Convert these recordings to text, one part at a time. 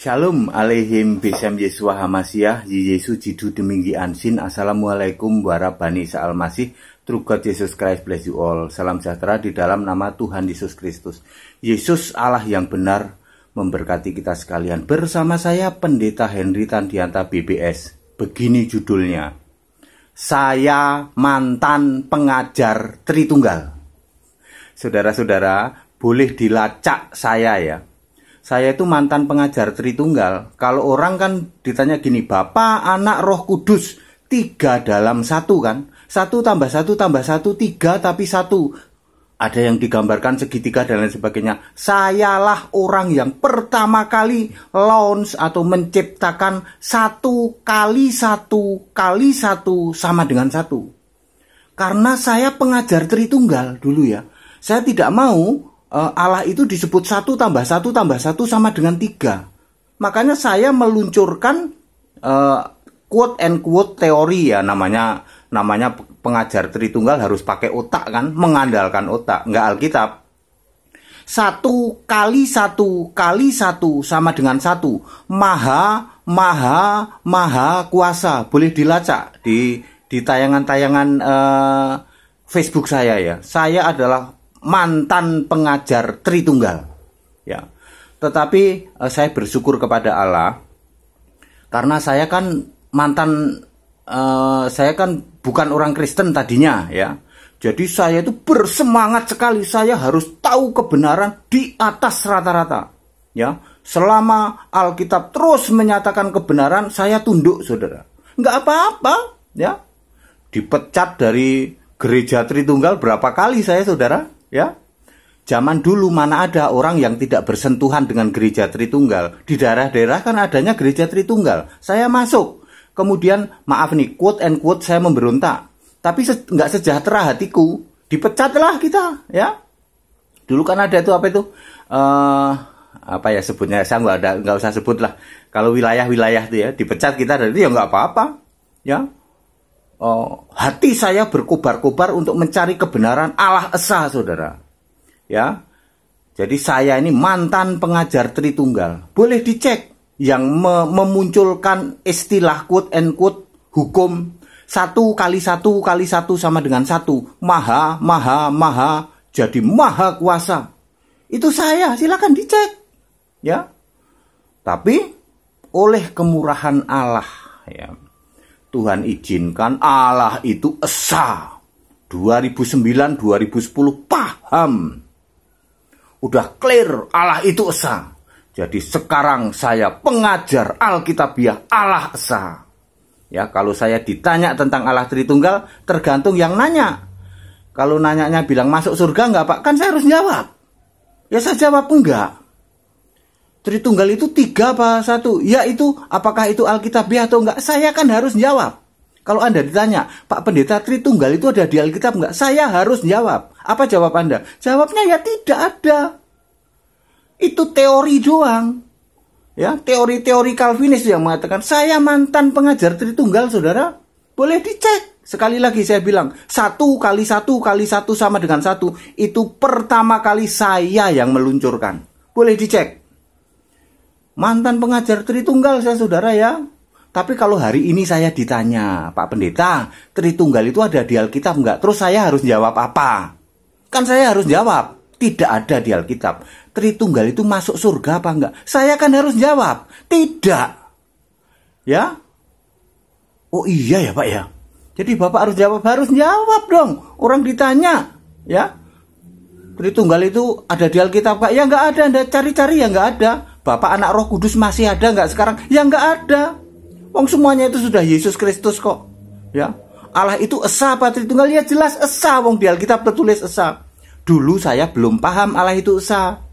Shalom alaihim bisam Yesua Hamasiah Yesu jidu deminggi ansin. Assalamualaikum warabani sa'al masih. True God Jesus Christ bless you all. Salam sejahtera di dalam nama Tuhan Yesus Kristus. Yesus Allah yang benar memberkati kita sekalian. Bersama saya Pendeta Henry Tandianta BBS. Begini judulnya, saya mantan pengajar Tritunggal. Saudara-saudara, boleh dilacak saya ya. Saya itu mantan pengajar Tritunggal. Kalau orang kan ditanya gini, Bapak, Anak, Roh Kudus, 3 dalam 1 kan? 1 tambah 1 tambah 1, 3 tapi 1. Ada yang digambarkan segitiga dan lain sebagainya. Sayalah orang yang pertama kali launch atau menciptakan 1 kali 1 kali 1 sama dengan 1. Karena saya pengajar Tritunggal dulu ya. Saya tidak mau Allah itu disebut 1 tambah 1 tambah 1 sama dengan 3. Makanya saya meluncurkan quote and quote teori ya, namanya pengajar Tritunggal harus pakai otak kan, mengandalkan otak, nggak Alkitab. 1 kali 1 kali 1 sama dengan 1. Maha kuasa. Boleh dilacak di tayangan-tayangan Facebook saya ya. Saya adalah mantan pengajar Tritunggal ya. Tetapi saya bersyukur kepada Allah karena saya kan saya kan bukan orang Kristen tadinya ya. Jadi saya itu bersemangat sekali, saya harus tahu kebenaran di atas rata-rata ya. Selama Alkitab terus menyatakan kebenaran, saya tunduk, saudara. Nggak apa-apa ya. Dipecat dari gereja Tritunggal berapa kali saya, saudara ya. Zaman dulu mana ada orang yang tidak bersentuhan dengan gereja Tritunggal. Di daerah-daerah kan adanya gereja Tritunggal. Saya masuk. Kemudian maaf nih, quote and quote saya memberontak. Tapi nggak sejahtera hatiku. Dipecatlah kita ya. Dulu kan ada itu apa itu? Apa ya sebutnya? Saya nggak usah sebut lah. Kalau wilayah-wilayah itu ya, dipecat kita dari itu ya nggak apa-apa ya. Hati saya berkobar-kobar untuk mencari kebenaran Allah Esa, saudara ya. Jadi saya ini mantan pengajar Tritunggal. Boleh dicek yang memunculkan istilah quote and quote hukum 1 kali 1 kali 1 sama dengan 1. Maha jadi maha kuasa. Itu saya, silakan dicek ya. Tapi oleh kemurahan Allah ya, Tuhan izinkan Allah itu esa. 2009, 2010 paham. Udah clear Allah itu esa. Jadi sekarang saya pengajar Alkitabiah Allah esa. Ya, kalau saya ditanya tentang Allah Tritunggal, tergantung yang nanya. Kalau nanyanya bilang masuk surga enggak, Pak? Kan saya harus jawab. Ya saya jawab enggak. Tritunggal itu 3 apa 1? Ya itu, apakah itu Alkitabiah atau enggak? Saya kan harus jawab. Kalau Anda ditanya, Pak Pendeta, Tritunggal itu ada di Alkitab enggak? Saya harus jawab. Apa jawab Anda? Jawabnya ya tidak ada. Itu teori doang. Ya, teori-teori Calvinis yang mengatakan saya mantan pengajar Tritunggal, saudara. Boleh dicek. Sekali lagi saya bilang, 1 kali 1 kali 1 sama dengan 1. Itu pertama kali saya yang meluncurkan. Boleh dicek. Mantan pengajar Tritunggal saya, saudara ya. Tapi kalau hari ini saya ditanya, Pak Pendeta, Tritunggal itu ada di Alkitab enggak? Terus saya harus jawab apa? Kan saya harus jawab, tidak ada di Alkitab. Tritunggal itu masuk surga apa enggak? Saya kan harus jawab, tidak. Ya? Oh iya ya Pak ya. Jadi Bapak harus jawab dong. Orang ditanya, ya. Tritunggal itu ada di Alkitab enggak? Ya enggak ada, Anda cari-cari ya enggak ada. Bapak, Anak, Roh Kudus masih ada enggak sekarang? Ya enggak ada. Wong semuanya itu sudah Yesus Kristus kok. Ya. Allah itu esa apa Tritunggal? Ya jelas esa, wong di Alkitab tertulis esa. Dulu saya belum paham Allah itu esa.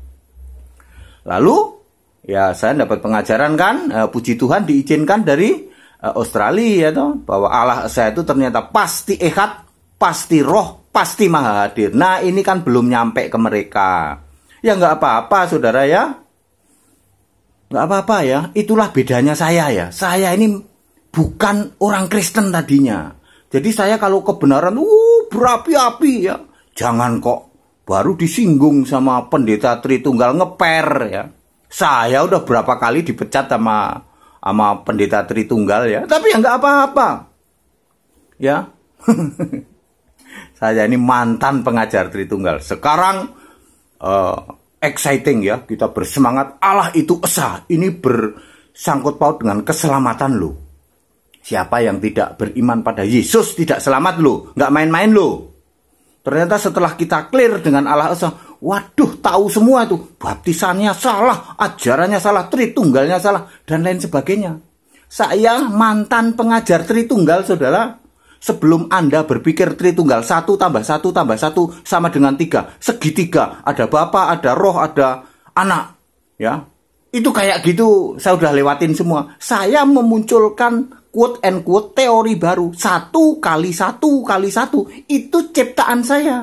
Lalu ya saya dapat pengajaran kan, puji Tuhan diizinkan dari Australia ya toh, bahwa Allah esa itu ternyata pasti ehad, pasti roh, pasti maha hadir. Nah, ini kan belum nyampe ke mereka. Ya nggak apa-apa, saudara ya. Nggak apa-apa ya, itulah bedanya saya ya. Saya ini bukan orang Kristen tadinya. Jadi saya kalau kebenaran berapi-api ya. Jangan kok baru disinggung sama pendeta Tritunggal ngeper ya. Saya udah berapa kali dipecat sama pendeta Tritunggal ya, tapi ya nggak apa-apa. Ya, saya ini mantan pengajar Tritunggal. Sekarang exciting ya, kita bersemangat. Allah itu esa. Ini bersangkut paut dengan keselamatan lo. Siapa yang tidak beriman pada Yesus tidak selamat lo, nggak main-main lo. Ternyata setelah kita clear dengan Allah esa, waduh, tahu semua itu, baptisannya salah, ajarannya salah, Tritunggalnya salah, dan lain sebagainya. Saya mantan pengajar Tritunggal, saudara. Sebelum Anda berpikir Tritunggal 1 tambah 1 tambah 1 sama dengan 3, segitiga, ada Bapa, ada Roh, ada Anak, ya. Itu kayak gitu, saya udah lewatin semua. Saya memunculkan quote and quote teori baru, 1 kali 1 kali 1, itu ciptaan saya.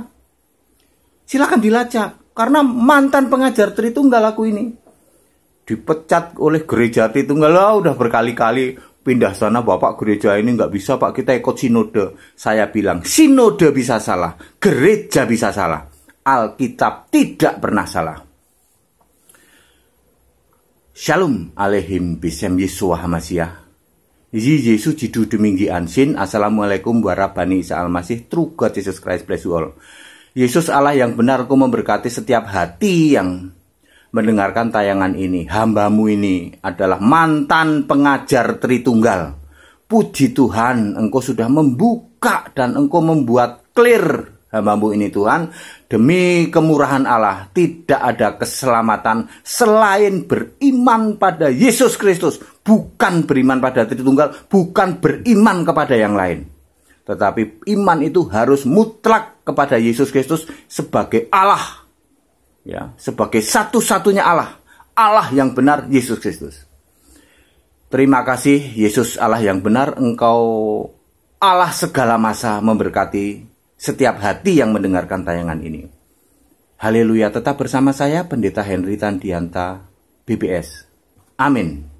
Silakan dilacak, karena mantan pengajar Tritunggal aku ini. Dipecat oleh gereja Tritunggal, udah berkali-kali pindah sana, Bapak gereja ini nggak bisa Pak, kita ikut sinode. Saya bilang, sinode bisa salah, gereja bisa salah, Alkitab tidak pernah salah. Shalom alaihim bisem Yeshua Hamasiah. Yesus jidu deminggi ansin. Assalamualaikum warahmatullahi wabarakatuh. True God Jesus Christ bless you all. Yesus Allah yang benar, Kau memberkati setiap hati yang mendengarkan tayangan ini. Hambamu ini adalah mantan pengajar Tritunggal. Puji Tuhan, Engkau sudah membuka dan Engkau membuat clear hambamu ini Tuhan. Demi kemurahan Allah, tidak ada keselamatan selain beriman pada Yesus Kristus. Bukan beriman pada Tritunggal, bukan beriman kepada yang lain. Tetapi iman itu harus mutlak kepada Yesus Kristus sebagai Allah. Ya, sebagai satu-satunya Allah. Allah yang benar, Yesus Kristus. Terima kasih Yesus Allah yang benar, Engkau Allah segala masa memberkati setiap hati yang mendengarkan tayangan ini. Haleluya, tetap bersama saya Pendeta Henry Tandianta, BBS. Amin.